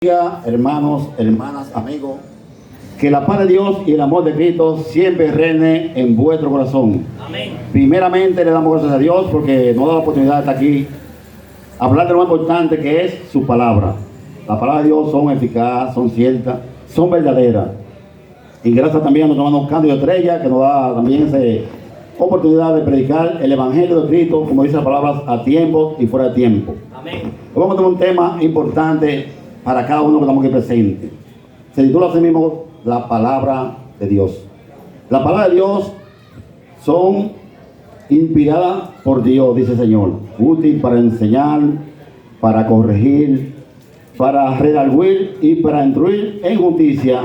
Hermanos, hermanas, amigos, que la paz de Dios y el amor de Cristo siempre reine en vuestro corazón. Amén. Primeramente le damos gracias a Dios porque nos da la oportunidad de estar aquí, hablar de lo más importante que es su palabra. Las palabras de Dios son eficaces, son ciertas, son verdaderas. Y gracias también a nuestro hermano Cándido Estrella, que nos da también esa oportunidad de predicar el Evangelio de Cristo, como dice las palabras, a tiempo y fuera de tiempo. Amén. Hoy vamos a tener un tema importante para cada uno que estamos aquí presentes. Se titula así mismo la palabra de Dios. La palabra de Dios son inspiradas por Dios, dice el Señor, útil para enseñar, para corregir, para redarguir y para instruir en justicia,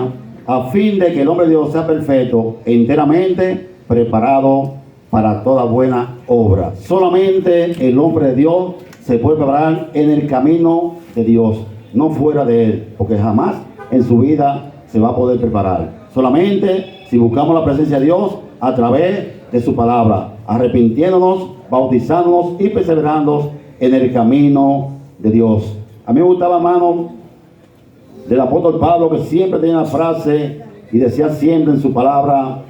a fin de que el hombre de Dios sea perfecto, enteramente preparado para toda buena obra. Solamente el hombre de Dios se puede preparar en el camino de Dios, no fuera de él, porque jamás en su vida se va a poder preparar. Solamente si buscamos la presencia de Dios a través de su palabra, arrepintiéndonos, bautizándonos y perseverando en el camino de Dios. A mí me gustaba, hermano, del apóstol Pablo, que siempre tenía una frase y decía siempre en su palabra: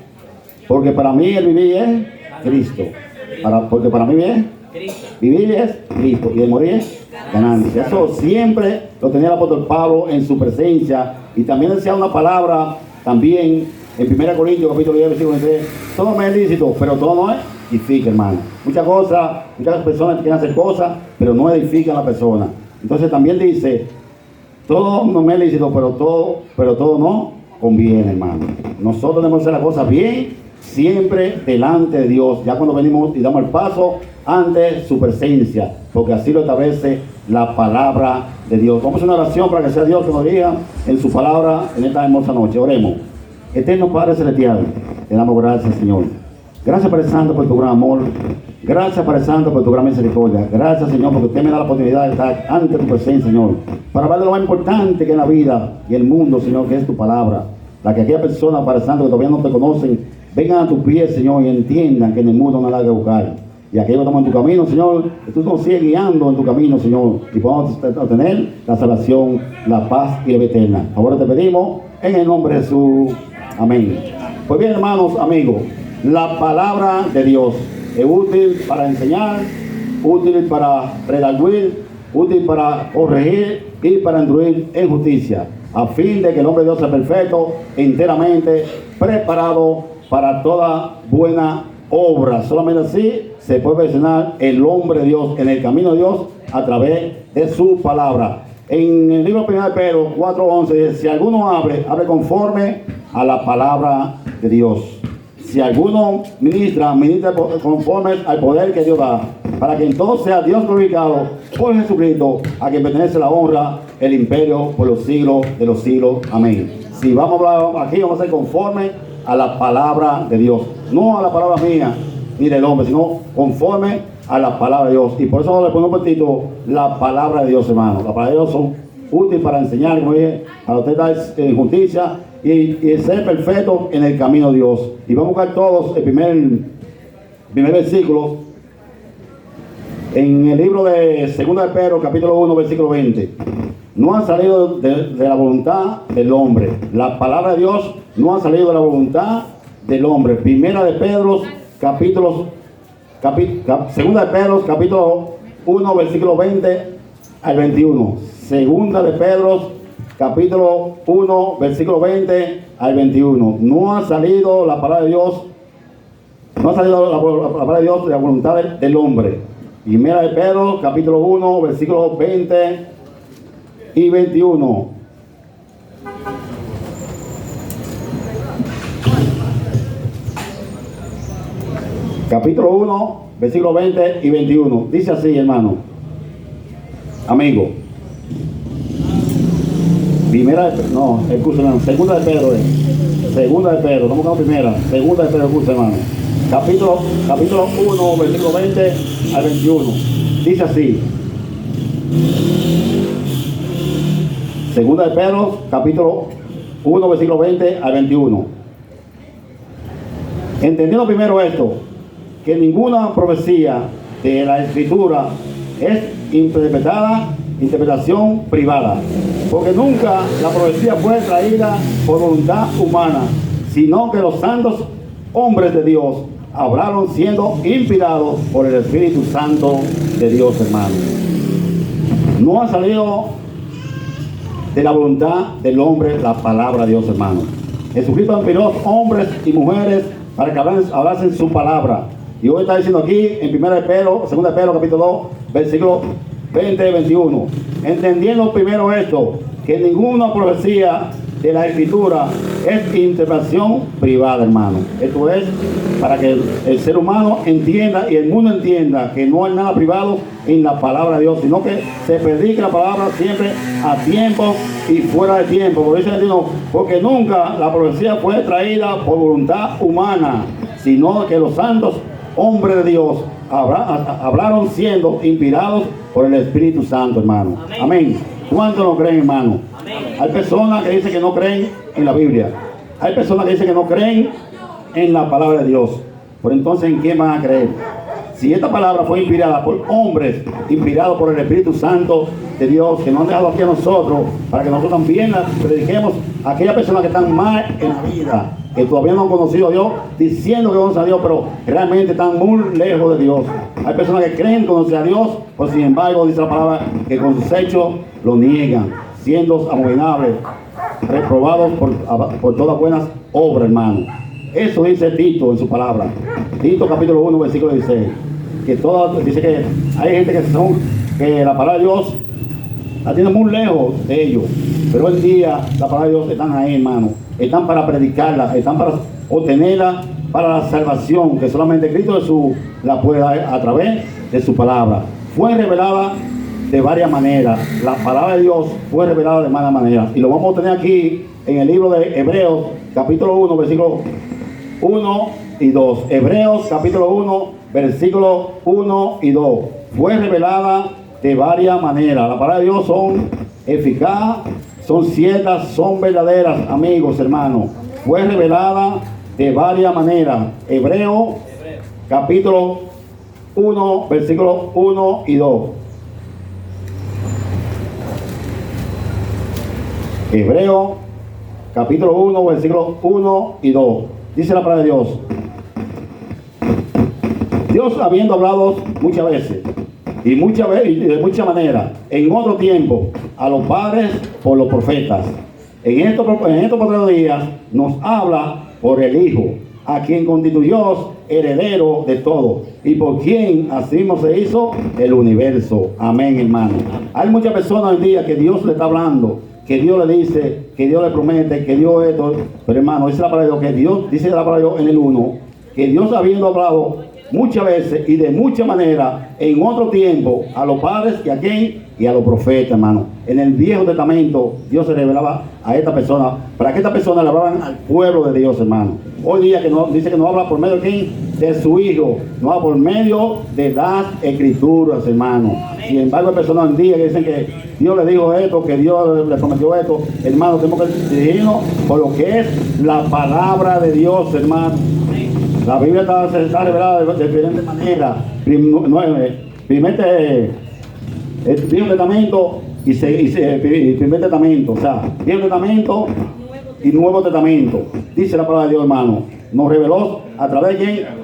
porque para mí el vivir es Cristo. Porque para mí es vivir es Cristo y el morir es ganancia. Eso siempre lo tenía el apóstol Pablo en su presencia. Y también decía una palabra también en 1 Corintios capítulo 10 versículo 23: todo me es lícito, pero todo no edifica, hermano. Muchas personas quieren hacer cosas, pero no edifican a la persona. Entonces también dice: todo no me es lícito, pero todo no conviene, hermano. Nosotros debemos hacer las cosas bien, siempre delante de Dios, ya cuando venimos y damos el paso ante su presencia, porque así lo establece la palabra de Dios. Vamos a hacer una oración para que sea Dios que nos diga en su palabra en esta hermosa noche. Oremos. Eterno Padre Celestial, te damos gracias, Señor. Gracias, Padre Santo, por tu gran amor. Gracias, Padre Santo, por tu gran misericordia. Gracias, Señor, porque usted me da la oportunidad de estar ante tu presencia, Señor, para hablar de lo más importante que es la vida y el mundo, Señor, que es tu palabra. La que aquellas personas, Padre Santo, que todavía no te conocen, vengan a tus pies, Señor, y entiendan que en el mundo no hay nada que buscar. Y aquellos que estamos en tu camino, Señor, que tú nos sigues guiando en tu camino, Señor, y podamos obtener la salvación, la paz y la vida eterna. Ahora te pedimos en el nombre de Jesús. Amén. Pues bien, hermanos, amigos, la palabra de Dios es útil para enseñar, útil para redarguir, útil para corregir y para instruir en justicia, a fin de que el hombre de Dios sea perfecto, enteramente preparado para toda buena obra. Solamente así se puede perfeccionar el hombre de Dios en el camino de Dios a través de su palabra. En el libro 1 de Pedro 4:11 dice: si alguno abre conforme a la palabra de Dios. Si alguno ministra conforme al poder que Dios da, para que entonces sea Dios glorificado por Jesucristo, a quien pertenece la honra, el imperio por los siglos de los siglos. Amén. Si vamos a hablar aquí, vamos a ser conforme a la palabra de Dios, no a la palabra mía ni del hombre, sino conforme a la palabra de Dios. Y por eso le ponemos un título: la palabra de Dios, hermano. La palabra de Dios son útiles para enseñar, como dije, a usted dar en justicia y ser perfecto en el camino de Dios. Y vamos a buscar todos el primer versículo en el libro de 2 de Pedro capítulo 1 versículo 20. No ha salido de la voluntad del hombre. La palabra de Dios no ha salido de la voluntad del hombre. Primera de Pedro segunda de Pedro capítulo 1 versículo 20 al 21. Segunda de Pedro capítulo 1 versículo 20 al 21. No ha salido la palabra de Dios, no ha salido la palabra de Dios de la voluntad del hombre. Primera de Pedro capítulo 1 versículo 20 y 21. Capítulo 1 versículo 20 y 21. Dice así, hermano, amigo. Segunda de Pedro Segunda de Pedro, estamos buscando primera. Segunda de Pedro, hermano. Capítulo 1, versículo 20 al 21. Dice así. Segunda de Pedro, capítulo 1, versículo 20 al 21. Entendiendo primero esto, que ninguna profecía de la Escritura es interpretada interpretación privada, porque nunca la profecía fue traída por voluntad humana, sino que los santos hombres de Dios hablaron siendo inspirados por el Espíritu Santo de Dios, hermano. No ha salido de la voluntad del hombre la palabra de Dios, hermano. Jesucristo inspiró hombres y mujeres para que hablasen su palabra. Y hoy está diciendo aquí en 2 de Pedro, capítulo 2, versículo 20 y 21. Entendiendo primero esto, que ninguna profecía de la Escritura es interpretación privada, hermano. Esto es para que el ser humano entienda y el mundo entienda que no hay nada privado en la palabra de Dios, sino que se predique la palabra siempre a tiempo y fuera de tiempo. Porque nunca la profecía fue traída por voluntad humana, sino que los santos hombres de Dios hablaron siendo inspirados por el Espíritu Santo, hermano. Amén. ¿Cuántos lo creen, hermano? Amén. Hay personas que dicen que no creen en la Biblia. Hay personas que dicen que no creen en la palabra de Dios. Pero entonces, ¿en quién van a creer? Si esta palabra fue inspirada por hombres, inspirados por el Espíritu Santo de Dios, que nos han dejado aquí a nosotros, para que nosotros también la prediquemos a aquellas personas que están mal en la vida, que todavía no han conocido a Dios, diciendo que conocen a Dios, pero realmente están muy lejos de Dios. Hay personas que creen conocer a Dios, pero sin embargo dice la palabra que con sus hechos lo niegan, siendo abominables, reprobados por todas buenas obras, hermano. Eso dice Tito en su palabra. Tito capítulo 1, versículo 16. Dice que hay gente que la palabra de Dios la tiene muy lejos de ellos, pero hoy en día la palabra de Dios están ahí, hermano. Están para predicarla, están para obtenerla para la salvación, que solamente Cristo Jesús la puede dar a través de su palabra. Fue revelada de varias maneras. La palabra de Dios fue revelada de varias maneras. Y lo vamos a tener aquí en el libro de Hebreos, capítulo 1, versículos 1 y 2. Hebreos, capítulo 1, versículos 1 y 2. Fue revelada de varias maneras. La palabra de Dios son eficaz, son ciertas, son verdaderas, amigos, hermanos. Fue revelada de varias maneras. Hebreos, capítulo 1, versículos 1 y 2. Hebreos, capítulo 1, versículos 1 y 2. Dice la palabra de Dios. Dios habiendo hablado muchas veces y de muchas maneras en otro tiempo a los padres por los profetas, en estos cuatro días nos habla por el Hijo, a quien constituyó heredero de todo y por quien así mismo se hizo el universo. Amén, hermano. Hay muchas personas hoy en día que Dios le está hablando, que Dios le dice, que Dios le promete, que Dios esto, pero hermano, dice la palabra de Dios, que Dios dice la palabra de Dios en el 1, que Dios habiendo hablado muchas veces y de muchas maneras en otro tiempo a los padres y a quién y a los profetas, hermano. En el Viejo Testamento Dios se revelaba a esta persona para que esta persona le hablaran al pueblo de Dios, hermano. Hoy día dice que no habla por medio de quién, de su Hijo, no habla por medio de las Escrituras, hermano. Sin embargo, hay personas hoy en día que dicen que Dios le dijo esto, que Dios le prometió esto. Hermano, tenemos que dirigirnos por lo que es la palabra de Dios, hermano. La Biblia está revelada de diferentes maneras. El Viejo Testamento y el Primer Testamento, o sea, Viejo Testamento y Nuevo Testamento. Dice la palabra de Dios, hermano. Nos reveló a través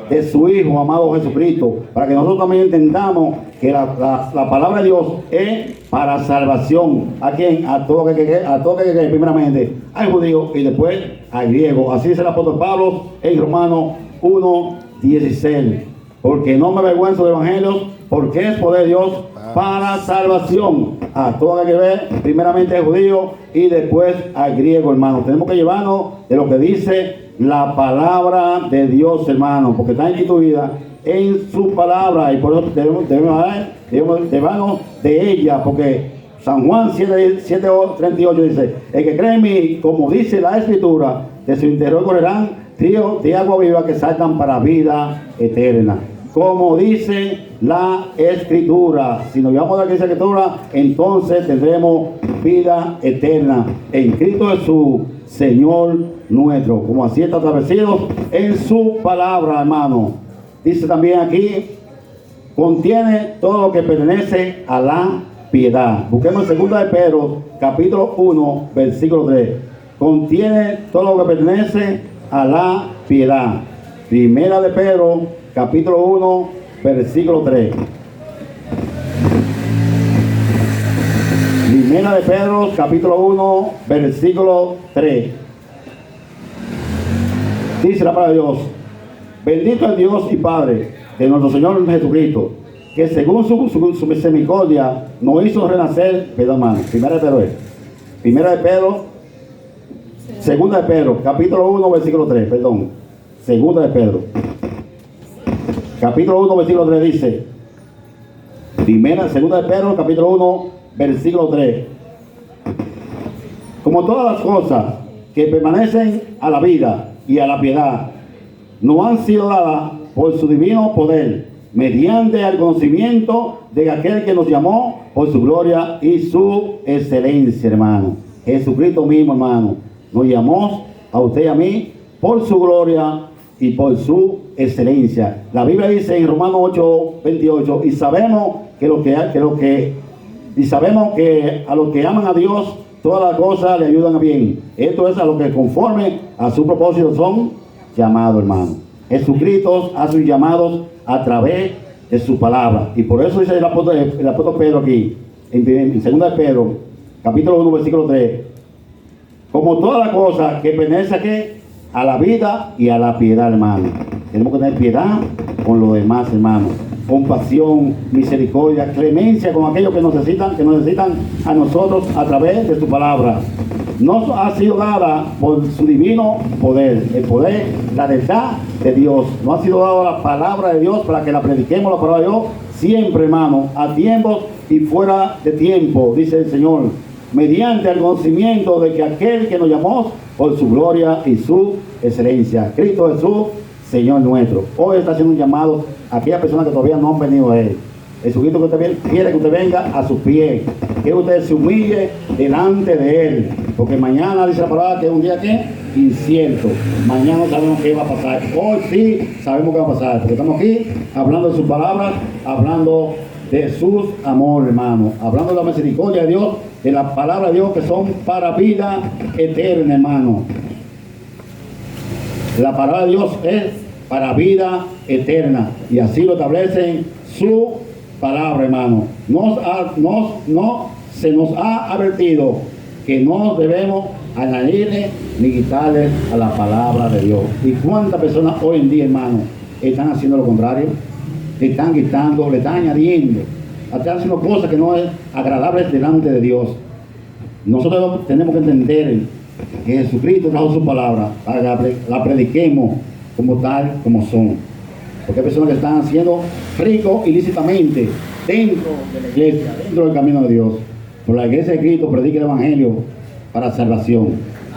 de su Hijo, amado Jesucristo, para que nosotros también entendamos que la palabra de Dios es para salvación. ¿A quién? A todo que cree, primeramente al judío y después al griego. Así dice el apóstol Pablo en Romanos 1:16. Porque no me avergüenzo del evangelio, porque es poder de Dios para salvación a todo aquel que ve, primeramente al judío y después al griego, hermano. Tenemos que llevarnos de lo que dice la palabra de Dios, hermano, porque está instituida en su palabra y por eso debemos llevarnos de ella, porque San Juan 7:38 dice: el que cree en mí, como dice la Escritura, de su interior correrán ríos de agua viva que saltan para vida eterna. Como dice la Escritura, si nos llevamos a la Escritura, entonces tendremos vida eterna en Cristo Jesús, Señor nuestro, como así está establecido en su palabra, hermano. Dice también aquí, contiene todo lo que pertenece a la piedad. Busquemos 2 de Pedro, capítulo 1, versículo 3. Contiene todo lo que pertenece a la piedad. 1 de Pedro, capítulo 1, versículo 3. 1 de Pedro, capítulo 1, versículo 3. Dice la palabra de Dios: bendito es Dios y Padre de nuestro Señor Jesucristo, que según su misericordia nos hizo renacer, perdón, hermano, 1 de Pedro es. 1 de Pedro, 2 de Pedro, capítulo 1, versículo 3, perdón. 2 de Pedro, capítulo 1, versículo 3 dice, 2 de Pedro, capítulo 1, versículo 3. Como todas las cosas que permanecen a la vida y a la piedad, no han sido dadas por su divino poder, mediante el conocimiento de aquel que nos llamó por su gloria y su excelencia, hermano. Jesucristo mismo, hermano, nos llamó a usted y a mí por su gloria y por su excelencia. La Biblia dice en Romanos 8, 28, y sabemos que a los que aman a Dios, todas las cosas le ayudan a bien. Esto es a los que conforme a su propósito son llamados, hermano. Jesucristo hace sus llamados a través de su palabra. Y por eso dice el apóstol Pedro aquí, en 2 de Pedro, capítulo 1, versículo 3, como toda la cosa que pertenece a la vida y a la piedad, hermano. Tenemos que tener piedad con los demás, hermano. Compasión, misericordia, clemencia con aquellos que nos necesitan a nosotros a través de su palabra. Nos ha sido dada por su divino poder, el poder, la verdad de Dios. Nos ha sido dada la palabra de Dios para que la prediquemos, la palabra de Dios, siempre, hermano, a tiempos y fuera de tiempo, dice el Señor, mediante el conocimiento de que aquel que nos llamó por su gloria y su excelencia, Cristo Jesús, Señor nuestro. Hoy está haciendo un llamado a aquellas personas que todavía no han venido a Él. Jesucristo quiere que usted venga a sus pies, que usted se humille delante de Él, porque mañana dice la palabra que es un día que incierto. Mañana no sabemos qué va a pasar. Hoy sí sabemos qué va a pasar, porque estamos aquí hablando de sus palabras, hablando de sus amor, hermano, hablando de la misericordia de Dios, de la palabra de Dios que son para vida eterna, hermano. La palabra de Dios es para vida eterna, y así lo establece su palabra, hermano. Se nos ha advertido que no debemos añadirle ni quitarle a la palabra de Dios. ¿Y cuántas personas hoy en día, hermano, están haciendo lo contrario? Le están quitando, le están añadiendo, están haciendo cosas que no es agradables delante de Dios. Nosotros tenemos que entender que Jesucristo trajo su palabra para que la prediquemos como tal, como son. Porque hay personas que están haciendo ricos ilícitamente dentro de la iglesia, dentro del camino de Dios. Pero la iglesia de Cristo predica el evangelio para salvación.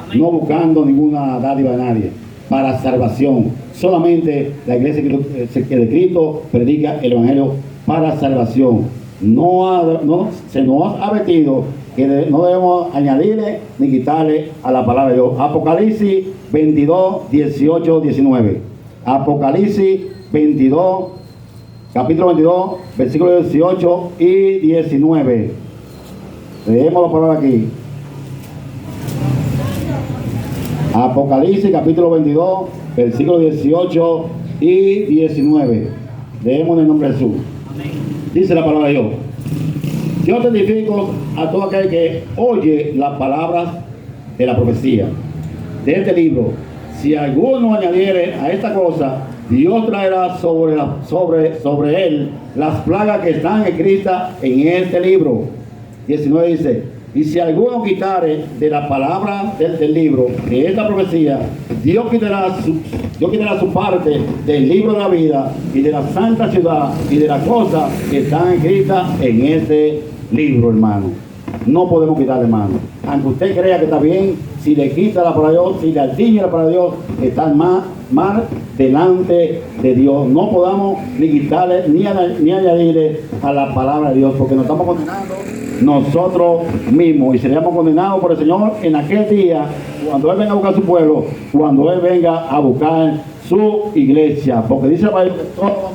Amén. No buscando ninguna dádiva de nadie, para salvación. Solamente la iglesia de Cristo predica el evangelio para salvación. Se nos ha advertido que no debemos añadirle ni quitarle a la palabra de Dios. Apocalipsis 22, 18, 19. Apocalipsis 22, capítulo 22, versículos 18 y 19. Leemos la palabra aquí. Apocalipsis capítulo 22, versículos 18 y 19. Leemos en el nombre de Jesús. Dice la palabra de Dios: yo testifico a todo aquel que oye las palabras de la profecía de este libro. Si alguno añadiere a esta cosa, Dios traerá sobre él las plagas que están escritas en este libro. 19 dice: y si alguno quitare de la palabra del libro, de esta profecía, Dios quitará su parte del libro de la vida y de la santa ciudad y de las cosas que están escritas en este libro, hermano. No podemos quitarle, hermano. Aunque usted crea que está bien, si le quita la palabra de Dios, si le atiñe la palabra de Dios, está mal delante de Dios. No podamos ni quitarle ni añadirle a la palabra de Dios, porque nos estamos condenando nosotros mismos, y seríamos condenados por el Señor en aquel día, cuando Él venga a buscar su pueblo, cuando Él venga a buscar su iglesia, porque dice la Biblia que todos vamos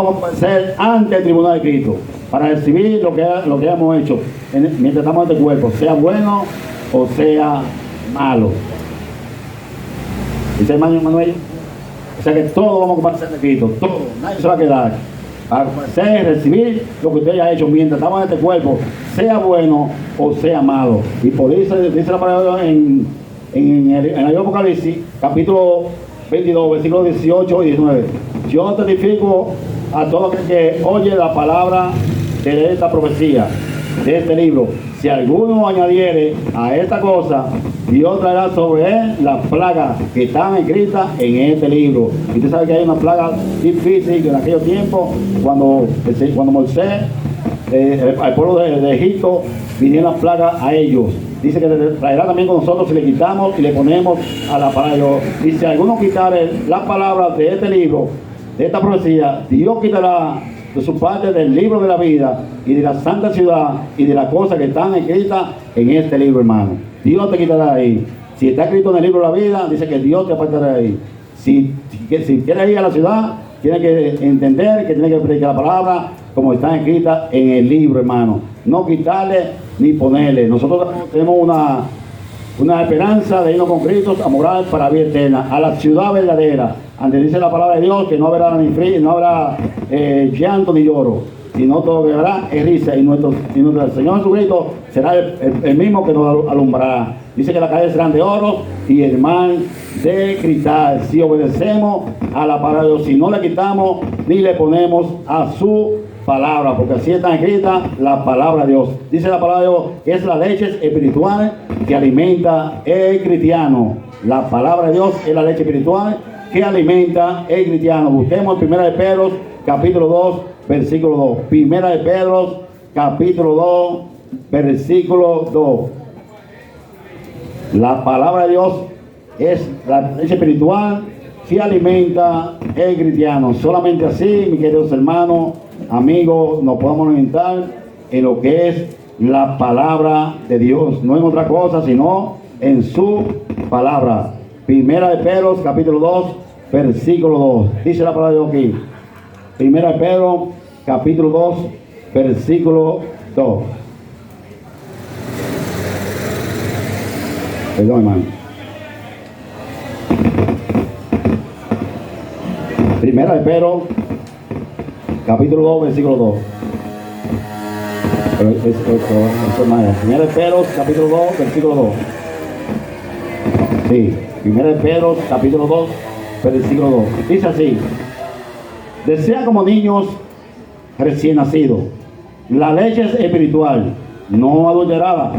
a comparecer ante el tribunal de Cristo. para recibir lo que hemos hecho mientras estamos en este cuerpo, sea bueno o sea malo. ¿Dice el hermano Manuel? O sea que todos vamos a compartir de Cristo, todo, nadie se va a quedar. Para conocer, recibir lo que usted haya hecho mientras estamos en este cuerpo, sea bueno o sea malo. Y por eso dice la palabra en el Apocalipsis, capítulo 22, versículos 18 y 19. Yo testifico a todo aquel que oye la palabra de esta profecía, de este libro. Si alguno añadiere a esta cosa, Dios traerá sobre él las plagas que están escritas en este libro. Y usted sabe que hay una plaga difícil en aquellos tiempos, cuando Moisés, al pueblo de Egipto, vinieron las plagas a ellos. Dice que traerá también con nosotros si le quitamos y le ponemos a la palabra de Dios. Y si alguno quitare las palabras de este libro, de esta profecía, Dios quitará de su parte del libro de la vida y de la santa ciudad y de las cosas que están escritas en este libro, hermano. Dios te quitará de ahí. Si está escrito en el libro de la vida, dice que Dios te apartará de ahí. Si quieres ir a la ciudad, tienes que entender que tienes que predicar la palabra como está escrita en el libro, hermano. No quitarle ni ponerle. Nosotros tenemos una esperanza de irnos con Cristo a morar para vida eterna, a la ciudad verdadera, donde dice la palabra de Dios que no habrá ni frío, no habrá llanto ni lloro, sino todo lo que habrá es risa, y nuestro Señor Jesucristo será el mismo que nos alumbrará. Dice que las calles serán de oro y el mar de cristal, si obedecemos a la palabra de Dios, si no le quitamos ni le ponemos a su palabra, porque así está escrita la palabra de Dios. Dice la palabra de Dios que es la leche espiritual que alimenta el cristiano. La palabra de Dios es la leche espiritual que alimenta el cristiano. Busquemos en 1 de Pedro, capítulo 2, versículo 2. 1 de Pedro, capítulo 2, versículo 2. La palabra de Dios es la leche espiritual que alimenta el cristiano. Solamente así, mis queridos hermanos, amigos, nos podemos orientar en lo que es la palabra de Dios, no en otra cosa, sino en su palabra. 1 de Pedro, capítulo 2, versículo 2. Dice la palabra de Dios aquí. 1 de Pedro, capítulo 2, versículo 2. Perdón, hermano. 1 de Pedro, capítulo 2, versículo 2. 1 de Pedro, capítulo 2, versículo 2. Sí, 1 de Pedro, capítulo 2, versículo 2. Dice así: desea como niños recién nacidos la leche espiritual, no adulterada,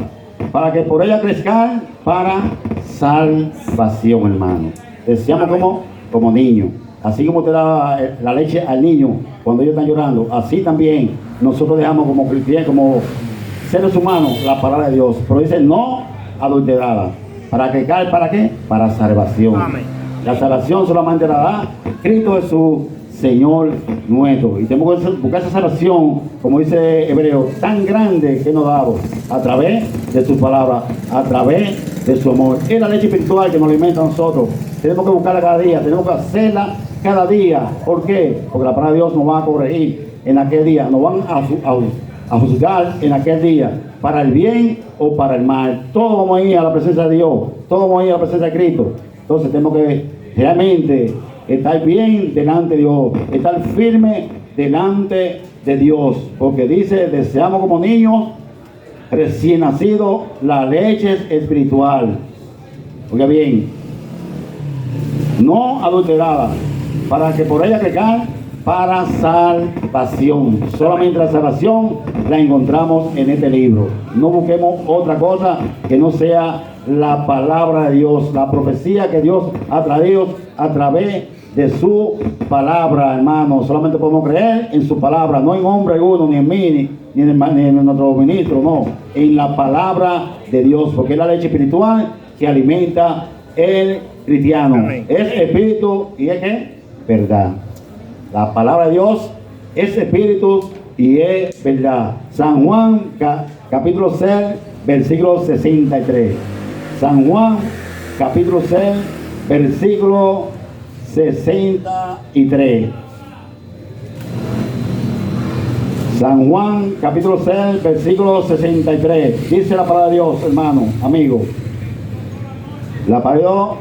para que por ella crezcan para salvación, hermano. Deseamos como niños. Así como te da la leche al niño cuando ellos están llorando, así también nosotros dejamos como cristianos, como seres humanos, la palabra de Dios. Pero dice no adulterada. ¿Para que cae? ¿Para qué? Para salvación. Amén. La salvación solamente la da Cristo Jesús, Señor nuestro. Y tenemos que buscar esa salvación, como dice Hebreo, tan grande que nos ha dado a través de su palabra, a través de su amor. Es la leche espiritual que nos alimenta a nosotros. Tenemos que buscarla cada día, tenemos que hacerla cada día. ¿Por qué? Porque la palabra de Dios nos va a corregir en aquel día, nos van a juzgar en aquel día, para el bien o para el mal. Todos vamos a ir a la presencia de Dios, todos vamos a ir a la presencia de Cristo. Entonces tenemos que realmente estar bien delante de Dios, estar firme delante de Dios, porque dice, deseamos como niños recién nacidos la leche espiritual. Oiga bien, no adulterada, para que por ella crezcan para salvación. Solamente la salvación la encontramos en este libro. No busquemos otra cosa que no sea la palabra de Dios, la profecía que Dios ha traído a través de su palabra, hermano. Solamente podemos creer en su palabra, no en hombre alguno, ni en mí, ni en nuestro ministro, no, en la palabra de Dios, porque es la leche espiritual que alimenta el cristiano. Amén. Es espíritu y es ¿qué? Verdad. La palabra de Dios es espíritu y es verdad. San Juan capítulo 6, versículo 63. San Juan capítulo 6, versículo 63. San Juan capítulo 6, versículo 63. Dice la palabra de Dios, hermano, amigo. La palabra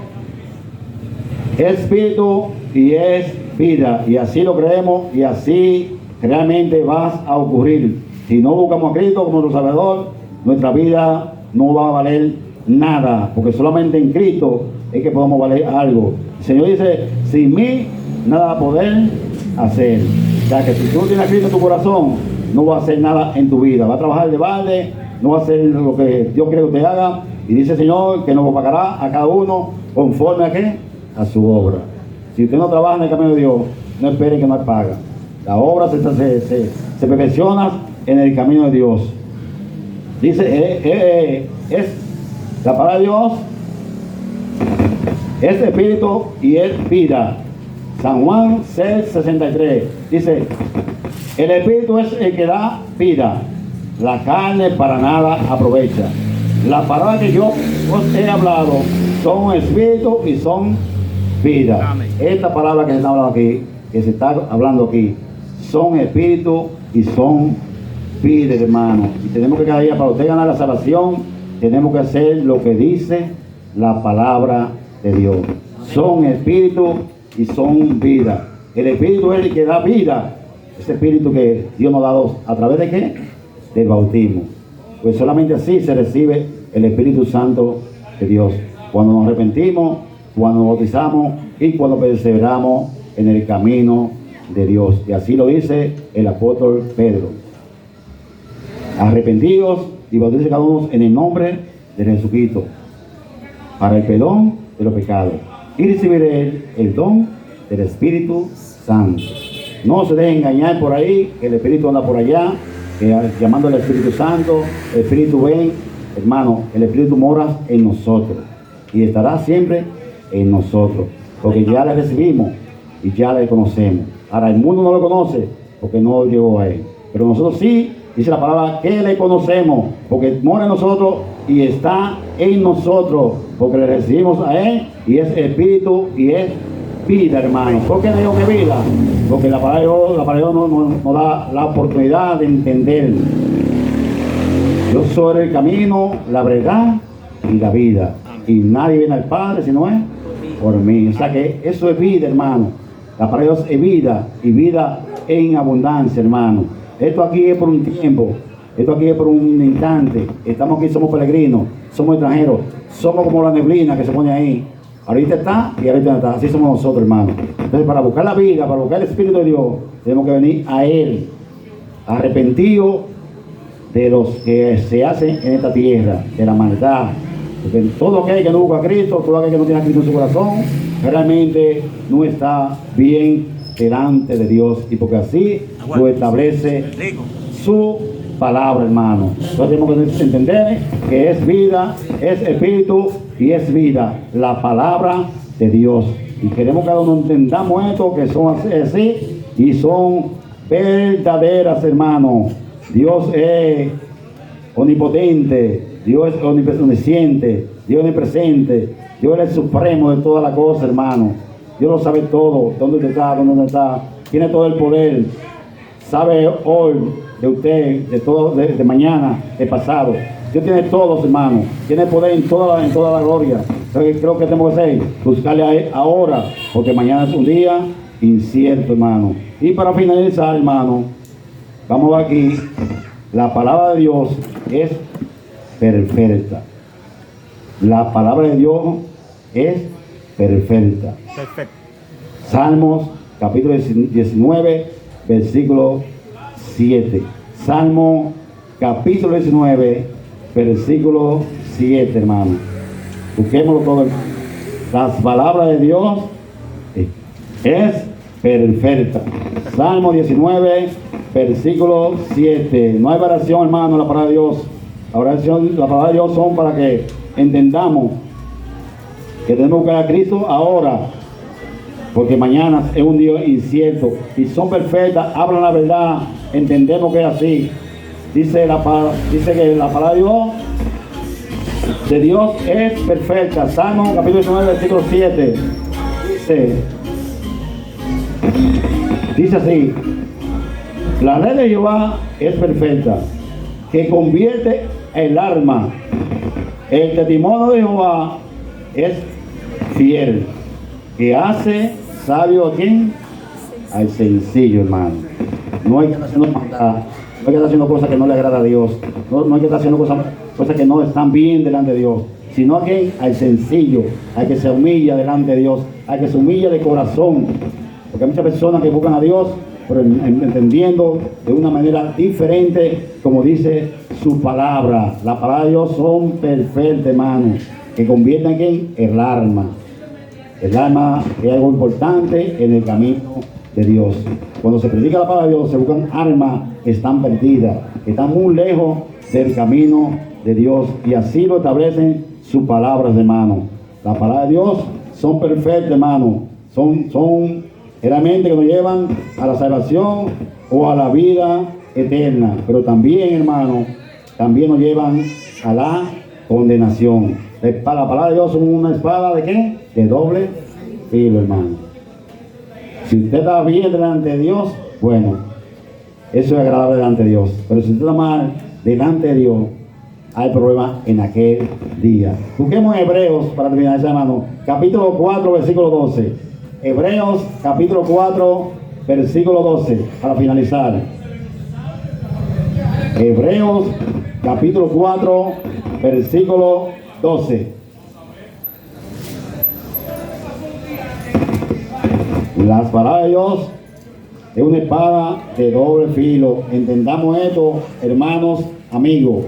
de Dios es espíritu y es vida. Y así lo creemos y así realmente va a ocurrir. Si no buscamos a Cristo como nuestro Salvador, nuestra vida no va a valer nada. Porque solamente en Cristo es que podemos valer algo. El Señor dice, sin mí nada va a poder hacer. O sea que si tú no tienes a Cristo en tu corazón, no va a hacer nada en tu vida. Va a trabajar de balde, no va a hacer lo que Dios quiere que usted haga. Y dice el Señor que nos pagará a cada uno conforme a qué, a su obra. Si usted no trabaja en el camino de Dios, no espere que no paga. La obra se perfecciona en el camino de Dios. Dice, es la palabra de Dios, es espíritu y es vida. San Juan 6:63 dice, el espíritu es el que da vida, la carne para nada aprovecha. La palabra que yo os he hablado son espíritu y son vida. Amén. Esta palabra que se está hablando aquí, son espíritu y son vida, hermano. Y tenemos que cada día, para usted ganar la salvación, tenemos que hacer lo que dice la palabra de Dios. Son espíritu y son vida. El espíritu es el que da vida. Ese espíritu que Dios nos ha dado, ¿a través de qué? Del bautismo. Pues solamente así se recibe el Espíritu Santo de Dios. Cuando nos arrepentimos, cuando nos bautizamos y cuando perseveramos en el camino de Dios. Y así lo dice el apóstol Pedro. Arrepentidos y bautícense cada uno en el nombre de Jesucristo para el perdón de los pecados. Y recibiré el don del Espíritu Santo. No se dejen engañar por ahí, que el Espíritu anda por allá, llamando al Espíritu Santo. El Espíritu ven, hermano, el Espíritu mora en nosotros y estará siempre en nosotros, porque ya le recibimos y ya le conocemos. Ahora el mundo no lo conoce porque no llegó a él, pero nosotros sí, dice la palabra, que le conocemos, porque mora en nosotros y está en nosotros, porque le recibimos a él y es espíritu y es vida, hermano. ¿Por qué le digo que vida? Porque la palabra de Dios nos da la oportunidad de entender. Yo soy el camino, la verdad y la vida. Y nadie viene al Padre si no es por mí. O sea que eso es vida, hermano. La palabra de Dios es vida y vida en abundancia, hermano. Esto aquí es por un tiempo. Esto aquí es por un instante. Estamos aquí, somos peregrinos, somos extranjeros. Somos como la neblina que se pone ahí. Ahorita está y ahorita no está. Así somos nosotros, hermano. Entonces, para buscar la vida, para buscar el Espíritu de Dios, tenemos que venir a Él, arrepentidos de los que se hacen en esta tierra, de la maldad. Porque todo aquel que no busca a Cristo, todo aquel que no tiene a Cristo en su corazón, realmente no está bien delante de Dios. Y porque así lo establece su palabra, hermano. Entonces tenemos que entender que es vida, es espíritu y es vida, la palabra de Dios. Y queremos que cada uno entendamos esto, que son así y son verdaderas, hermano. Dios es omnipotente, Dios es omnisciente, Dios es omnipresente, Dios es el supremo de todas las cosas, hermano. Dios lo sabe todo, dónde está, dónde está, tiene todo el poder, sabe hoy de usted, de todo, de mañana, de pasado. Dios tiene todo, hermano, tiene poder en toda la gloria. Entonces, creo que tenemos que hacer, buscarle a Él ahora, porque mañana es un día incierto, hermano. Y para finalizar, hermano, vamos aquí. La palabra de Dios es perfecta. La palabra de Dios es perfecta. Perfecto. Salmos capítulo 19, versículo 7. Salmo capítulo 19, versículo 7, hermano. Busquémoslo todo. Las palabras de Dios es perfecta. Salmo 19, versículo 7. No hay variación, hermano, la palabra de Dios. La palabra de Dios son para que entendamos que tenemos que buscar a Cristo ahora, porque mañana es un día incierto. Y son perfectas, hablan la verdad, entendemos que es así. Dice que la palabra de Dios es perfecta. Salmo capítulo 19, versículo 7. Dice así: la ley de Jehová es perfecta, que convierte el alma. El testimonio de Jehová es fiel, que hace sabio a quién, al sencillo, hermano. No hay que estar haciendo maldad, no hay que estar haciendo cosas que no le agrada a Dios, no hay que estar haciendo cosas que no están bien delante de Dios, sino a quién, al sencillo, al que se humilla delante de Dios, al que se humilla de corazón. Porque hay muchas personas que buscan a Dios, pero entendiendo de una manera diferente, como dice su palabra. La palabra de Dios son perfectas, hermano, que convierten en el alma. El alma es algo importante en el camino de Dios. Cuando se predica la palabra de Dios, se buscan almas que están perdidas, que están muy lejos del camino de Dios, y así lo establecen sus palabras, hermano. La palabra de Dios son perfectas, hermano. Son realmente que nos llevan a la salvación o a la vida eterna, pero también, hermano, también nos llevan a la condenación. La palabra de Dios es una espada ¿de qué? De doble filo, hermano. Si usted está bien delante de Dios, bueno, eso es agradable delante de Dios. Pero si usted está mal delante de Dios, hay problema en aquel día. Busquemos en Hebreos, para terminar, hermano, capítulo 4, versículo 12. Hebreos, capítulo 4, versículo 12, para finalizar. Hebreos, capítulo 4, versículo 12. Las palabras de Dios es una espada de doble filo. Entendamos esto, hermanos, amigos.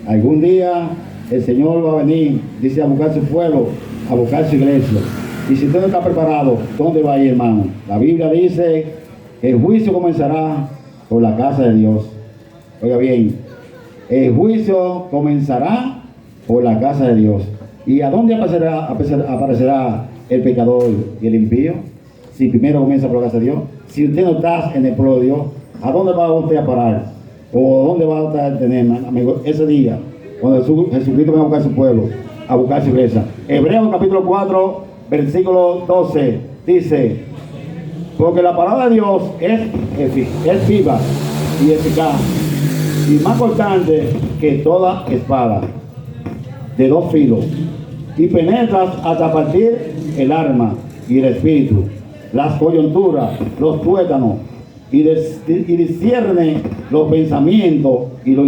Algún día el Señor va a venir, dice, a buscar su pueblo, a buscar su iglesia. Y si usted no está preparado, ¿dónde va a ir, hermano? La Biblia dice que el juicio comenzará por la casa de Dios. Oiga bien, el juicio comenzará por la casa de Dios. ¿Y a dónde aparecerá el pecador y el impío? Si primero comienza por la casa de Dios. Si usted no está en el pueblo de Dios, ¿a dónde va usted a parar? ¿O dónde va a tener, amigo, ese día? Cuando Jesucristo va a buscar su pueblo, a buscar su iglesia. Hebreos capítulo 4, versículo 12, dice, porque la palabra de Dios es viva y eficaz, y más cortante que toda espada, de dos filos, y penetra hasta partir el alma y el espíritu, las coyunturas, los tuétanos, y discierne los pensamientos y la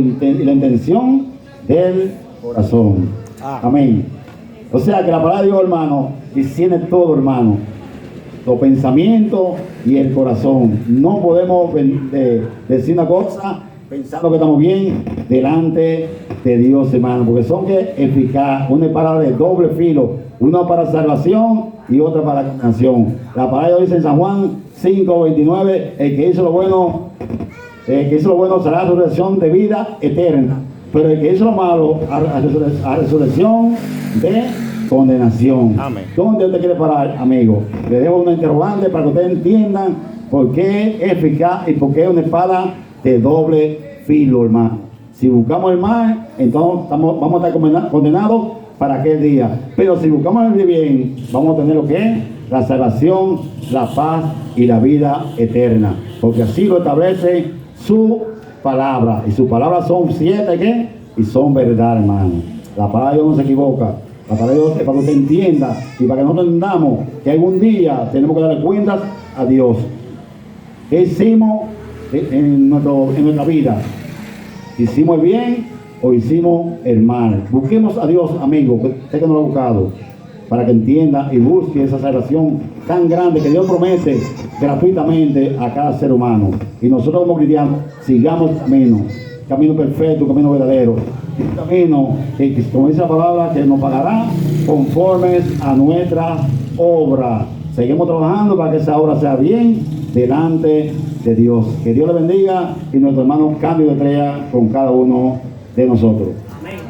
intención del corazón. Amén. O sea que la palabra de Dios, hermano, discierne todo, hermano, los pensamientos y el corazón. No podemos decir una cosa pensando que estamos bien delante de Dios, hermano, porque son eficaz, una espada de doble filo, una para salvación y otra para condenación. La palabra de Dios dice en San Juan 5:29, el que hizo lo bueno será resurrección de vida eterna, pero el que hizo lo malo a resurrección de condenación. Amén. ¿Dónde usted quiere parar, amigo? Le dejo una interrogante para que ustedes entiendan por qué es eficaz y por qué es una espada de doble filo, hermano. Si buscamos el mal, entonces vamos a estar condenados para aquel día. Pero si buscamos el bien, vamos a tener lo que es la salvación, la paz y la vida eterna. Porque así lo establece su palabra. Y sus palabras son 7, ¿qué? Y son verdad, hermano. La palabra de Dios no se equivoca. La palabra de Dios es para que usted entienda y para que nosotros entendamos que algún día tenemos que darle cuentas a Dios. ¿Qué hicimos en nuestra vida? ¿Hicimos el bien o hicimos el mal? Busquemos a Dios, amigo, que usted que no lo ha buscado, para que entienda y busque esa salvación tan grande que Dios promete gratuitamente a cada ser humano. Y nosotros como cristianos sigamos el camino perfecto, camino verdadero, un camino que, como dice la palabra, que nos pagará conformes a nuestra obra. Seguimos trabajando para que esa obra sea bien delante de Dios. Que Dios le bendiga y nuestro hermano Cambio de Estrella con cada uno de nosotros.